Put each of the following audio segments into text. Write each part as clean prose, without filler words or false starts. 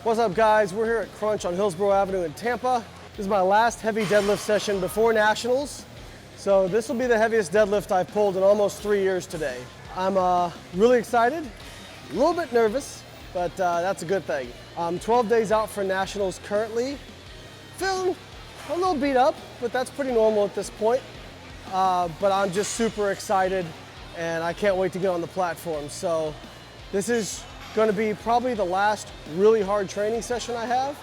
What's up, guys? We're here at Crunch on Hillsborough Avenue in Tampa. This is my last heavy deadlift session before Nationals. So this will be the heaviest deadlift I've pulled in almost 3 years today. I'm really excited, a little bit nervous, but that's a good thing. I'm 12 days out for Nationals currently. Feeling a little beat up, but that's pretty normal at this point. But I'm just super excited and I can't wait to get on the platform. So this is going to be probably the last really hard training session I have.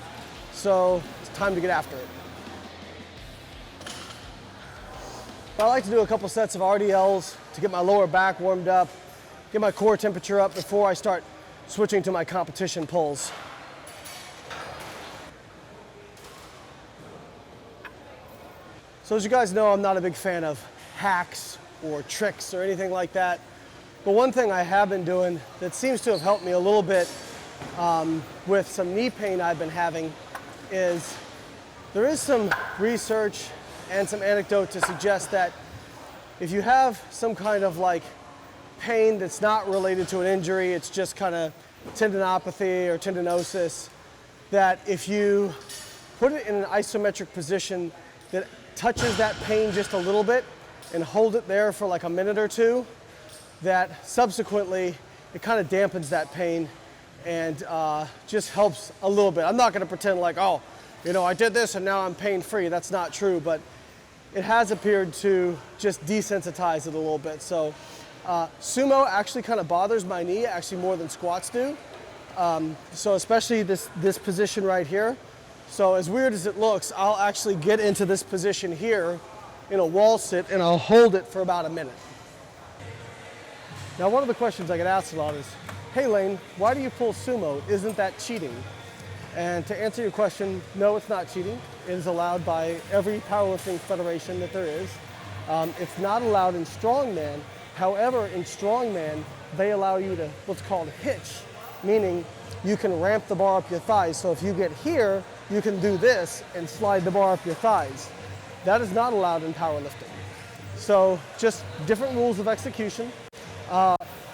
So it's time to get after it. I like to do a couple sets of RDLs to get my lower back warmed up, get my core temperature up before I start switching to my competition pulls. So as you guys know, I'm not a big fan of hacks or tricks or anything like that. But one thing I have been doing that seems to have helped me a little bit with some knee pain I've been having is there is some research and some anecdote to suggest that if you have some kind of like pain that's not related to an injury, it's just kind of tendinopathy or tendinosis, that if you put it in an isometric position that touches that pain just a little bit and hold it there for like a minute or two, that subsequently it kind of dampens that pain and just helps a little bit. I'm not going to pretend like, oh, you know, I did this and now I'm pain-free. That's not true, but it has appeared to just desensitize it a little bit. So sumo actually kind of bothers my knee, actually more than squats do. So especially this position right here. So as weird as it looks, I'll actually get into this position here in a wall sit and I'll hold it for about a minute. Now, one of the questions I get asked a lot is, hey Layne, why do you pull sumo? Isn't that cheating? And to answer your question, no, it's not cheating. It is allowed by every powerlifting federation that there is. It's not allowed in strongman. However, in strongman, they allow you to what's called hitch, meaning you can ramp the bar up your thighs. So if you get here, you can do this and slide the bar up your thighs. That is not allowed in powerlifting. So just different rules of execution.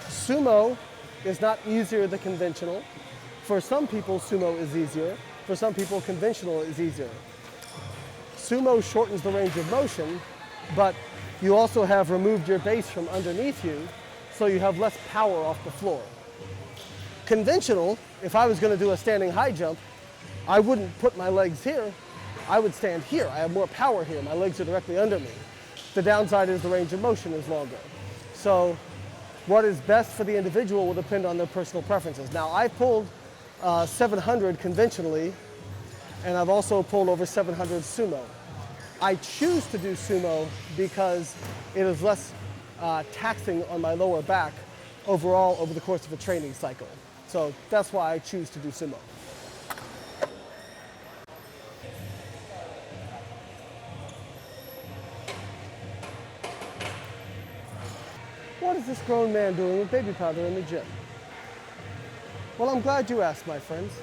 Sumo is not easier than conventional. For some people, sumo is easier. For some people, conventional is easier. Sumo shortens the range of motion, but you also have removed your base from underneath you, so you have less power off the floor. Conventional, if I was going to do a standing high jump, I wouldn't put my legs here. I would stand here. I have more power here. My legs are directly under me. The downside is the range of motion is longer. So what is best for the individual will depend on their personal preferences. Now, I've pulled 700 conventionally, and I've also pulled over 700 sumo. I choose to do sumo because it is less taxing on my lower back overall over the course of a training cycle. So that's why I choose to do sumo. What is this grown man doing with baby powder in the gym? Well, I'm glad you asked, my friends.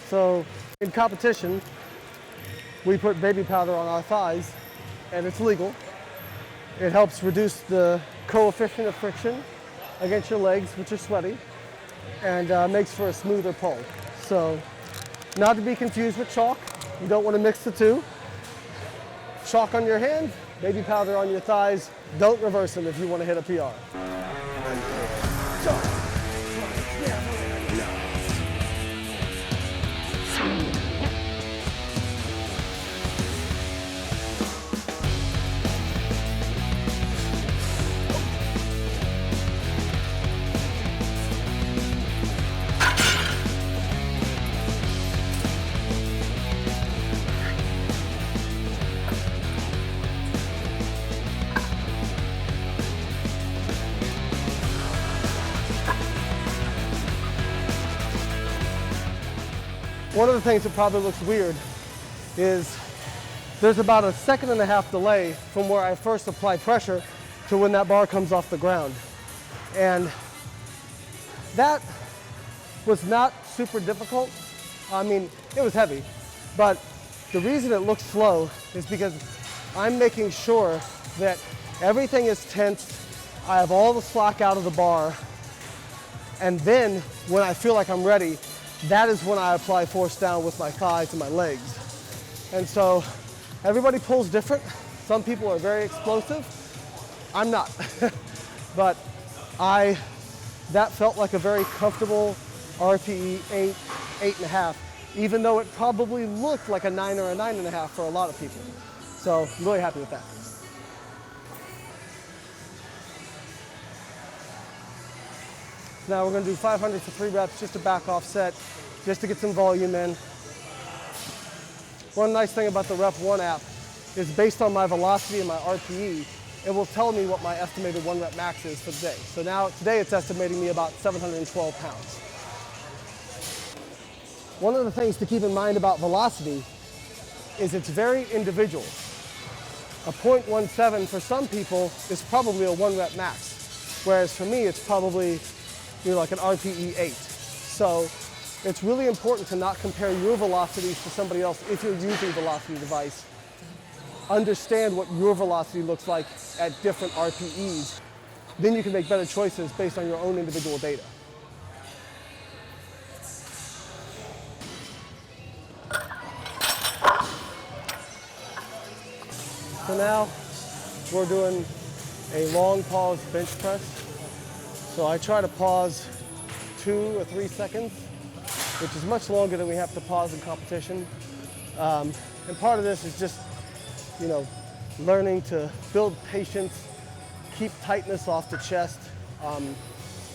So in competition, we put baby powder on our thighs, and it's legal. It helps reduce the coefficient of friction against your legs, which are sweaty, and makes for a smoother pull. So not to be confused with chalk. You don't want to mix the two. Chalk on your hand, baby powder on your thighs. Don't reverse them if you want to hit a PR. One of the things that probably looks weird is there's about a 1.5 second delay from where I first apply pressure to when that bar comes off the ground. And that was not super difficult. I mean, it was heavy, but the reason it looks slow is because I'm making sure that everything is tensed. I have all the slack out of the bar. And then when I feel like I'm ready, that is when I apply force down with my thighs and my legs. And so everybody pulls different. Some people are very explosive. I'm not. But that felt like a very comfortable RPE 8.5, even though it probably looked like a 9 or a 9.5 for a lot of people. So I'm really happy with that. Now we're going to do 500 for 3 reps, just a back off set, just to get some volume in. One nice thing about the Rep 1 app is based on my velocity and my RPE, it will tell me what my estimated 1 rep max is for the day. So now, today it's estimating me about 712 pounds. One of the things to keep in mind about velocity is it's very individual. A 0.17 for some people is probably a 1 rep max, whereas for me it's probably like an RPE 8. So it's really important to not compare your velocities to somebody else if you're using a velocity device. Understand what your velocity looks like at different RPEs. Then you can make better choices based on your own individual data. So now we're doing a long pause bench press. So I try to pause 2 or 3 seconds, which is much longer than we have to pause in competition. And part of this is just, learning to build patience, keep tightness off the chest,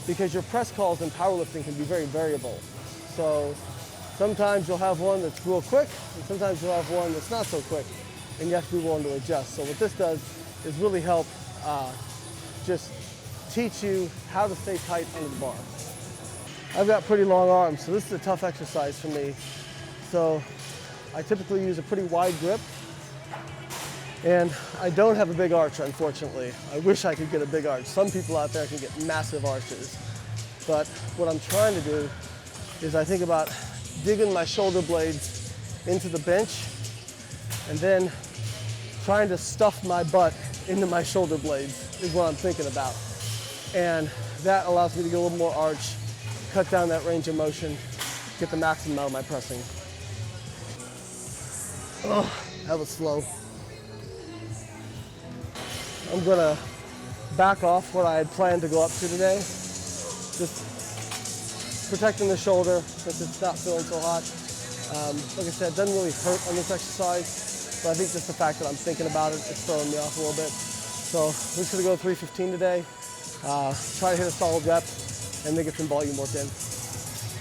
because your press calls in powerlifting can be very variable. So sometimes you'll have one that's real quick, and sometimes you'll have one that's not so quick, and you have to be willing to adjust. So what this does is really help just teach you how to stay tight under the bar. I've got pretty long arms, so this is a tough exercise for me. So I typically use a pretty wide grip, and I don't have a big arch, unfortunately. I wish I could get a big arch. Some people out there can get massive arches. But what I'm trying to do is I think about digging my shoulder blades into the bench and then trying to stuff my butt into my shoulder blades is what I'm thinking about. And that allows me to get a little more arch, cut down that range of motion, get the maximum out of my pressing. Oh, that was slow. I'm gonna back off what I had planned to go up to today. Just protecting the shoulder since it's not feeling so hot. Like I said, it doesn't really hurt on this exercise, but I think just the fact that I'm thinking about it, it's throwing me off a little bit. So we're just gonna go 315 today. Try to hit a solid rep and then get some volume work in.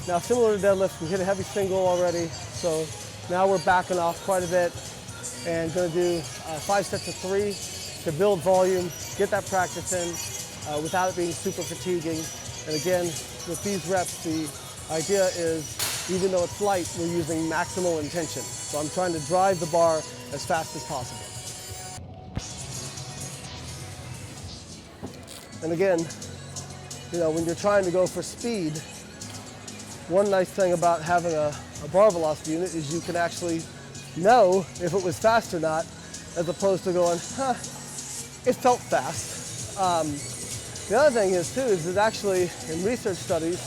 Now, similar to deadlift, we hit a heavy single already, so now we're backing off quite a bit and gonna do 5 sets of 3 to build volume, get that practice in without it being super fatiguing. And again, with these reps, the idea is, even though it's light, we're using maximal intention. So I'm trying to drive the bar as fast as possible. And again, when you're trying to go for speed, one nice thing about having a bar velocity unit is you can actually know if it was fast or not, as opposed to going, it felt fast. The other thing is too, is that actually in research studies,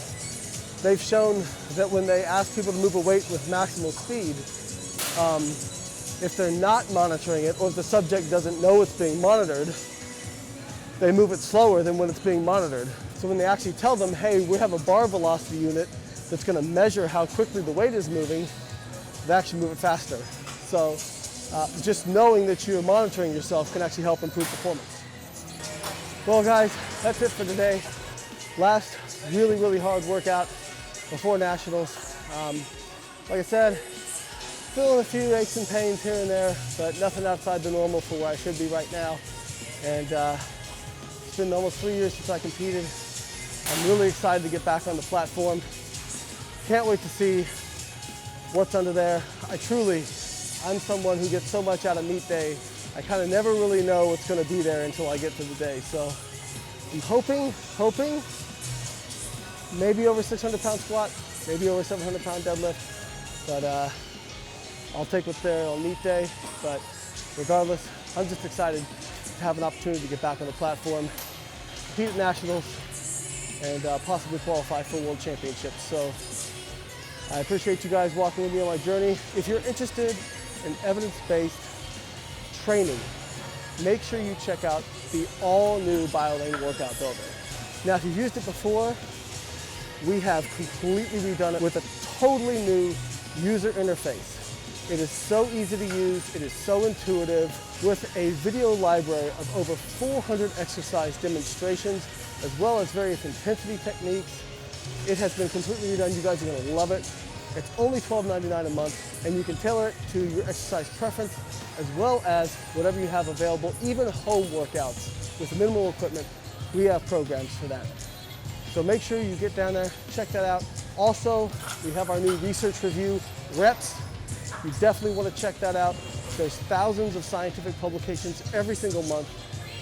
they've shown that when they ask people to move a weight with maximal speed, if they're not monitoring it, or if the subject doesn't know it's being monitored, they move it slower than when it's being monitored. So when they actually tell them, hey, we have a bar velocity unit that's gonna measure how quickly the weight is moving, they actually move it faster. So just knowing that you're monitoring yourself can actually help improve performance. Well guys, that's it for today. Last really, really hard workout before nationals. Like I said, feeling a few aches and pains here and there, but nothing outside the normal for where I should be right now. And it's been almost 3 years since I competed. I'm really excited to get back on the platform. Can't wait to see what's under there. I'm someone who gets so much out of meet day. I kind of never really know what's going to be there until I get to the day. So I'm hoping, maybe over 600 pound squat, maybe over 700 pound deadlift. But I'll take what's there on meet day. But regardless, I'm just excited to have an opportunity to get back on the platform, compete at nationals, and possibly qualify for world championships. So I appreciate you guys walking with me on my journey. If you're interested in evidence-based training, make sure you check out the all-new Biolayne Workout Builder. Now, if you've used it before, we have completely redone it with a totally new user interface. It is so easy to use, it is so intuitive, with a video library of over 400 exercise demonstrations, as well as various intensity techniques. It has been completely redone. You guys are going to love it. It's only $12.99 a month, and you can tailor it to your exercise preference, as well as whatever you have available, even home workouts with minimal equipment. We have programs for that. So make sure you get down there, check that out. Also, we have our new research review, Reps. You definitely want to check that out. There's thousands of scientific publications every single month.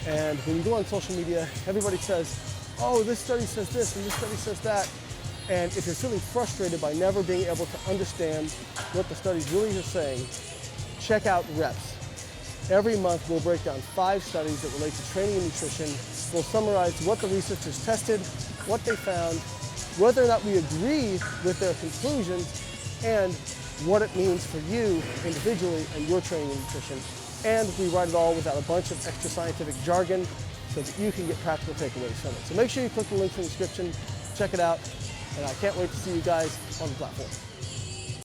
And when you go on social media, everybody says, oh, this study says this and this study says that. And if you're feeling frustrated by never being able to understand what the studies really are saying, check out Reps. Every month we'll break down 5 studies that relate to training and nutrition. We'll summarize what the researchers tested, what they found, whether or not we agree with their conclusions, and what it means for you individually and your training and nutrition. And we write it all without a bunch of extra scientific jargon so that you can get practical takeaways from it. So make sure you click the link in the description, check it out, and I can't wait to see you guys on the platform.